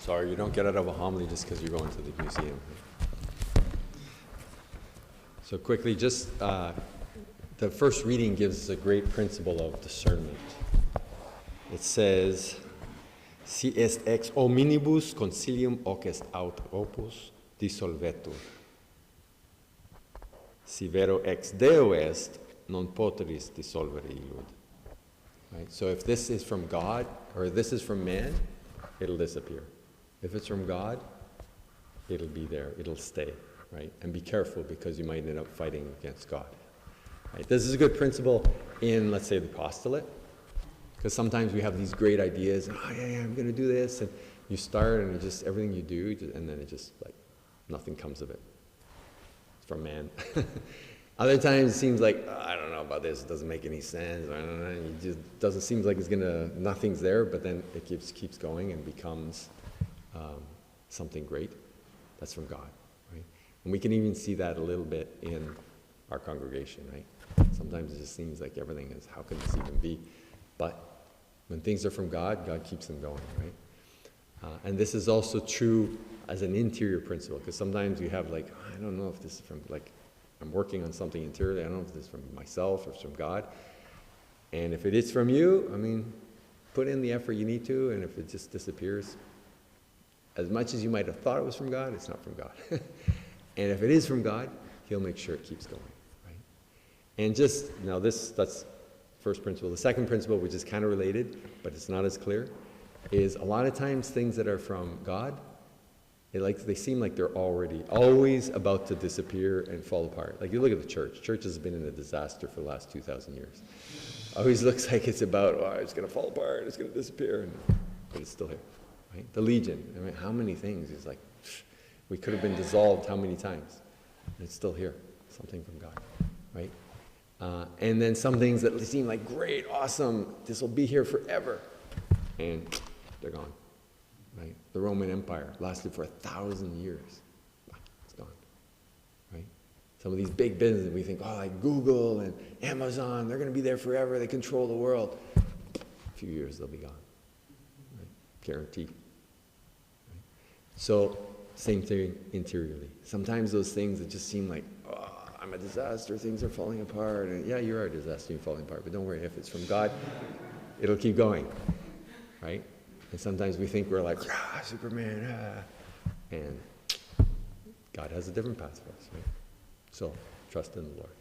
Sorry, you don't get out of a homily just because you're going to the museum. So quickly, just the first reading gives a great principle of discernment. It says, si est ex hominibus concilium hoc est aut opus dissolvetur. Si vero ex Deo est, non poteris dissolvere illud. Right? So if this is from God, or this is from man, it'll disappear. If it's from God, it'll be there, it'll stay, right? And be careful because you might end up fighting against God. Right? This is a good principle in, let's say, the apostolate, because sometimes we have these great ideas, and, oh yeah, I'm going to do this, and you start, and just everything you do, and then it just, like, nothing comes of it. It's from man. Other times it seems like, oh, I don't know about this, it doesn't make any sense, I don't know, it just doesn't seem like it's nothing's there, but then it keeps going and becomes something great. That's from God, right? And we can even see that a little bit in our congregation, right? Sometimes it just seems like everything is, how can this even be? But when things are from God, God keeps them going, right? And this is also true as an interior principle, because sometimes you have like, I don't know if this is from, like, I'm working on something interiorly, I don't know if this is from myself or from God. And if it is from you, I mean, put in the effort you need to, and if it just disappears, as much as you might have thought it was from God, it's not from God. And if it is from God, He'll make sure it keeps going, right? And just, now that's first principle. The second principle, which is kind of related, but it's not as clear, is a lot of times things that are from God, they seem like they're always about to disappear and fall apart. Like you look at the church. Church has been in a disaster for the last 2,000 years. Always looks like it's about, oh, it's going to fall apart, it's going to disappear, but it's still here. Right? The Legion, I mean, how many things? It's like, we could have been dissolved how many times? And it's still here, something from God, right? And then some things that seem like great, awesome, this will be here forever, and they're gone, right? The Roman Empire lasted for 1,000 years. It's gone, right? Some of these big businesses, we think, oh, like Google and Amazon, they're going to be there forever, they control the world. A few years, they'll be gone. Guaranteed. Right? So, same thing interiorly. Sometimes those things that just seem like, oh, I'm a disaster, things are falling apart, and yeah, you're a disaster, you're falling apart, but don't worry, if it's from God, it'll keep going, right? And sometimes we think we're like, ah, Superman, and God has a different path for us, right? So, trust in the Lord.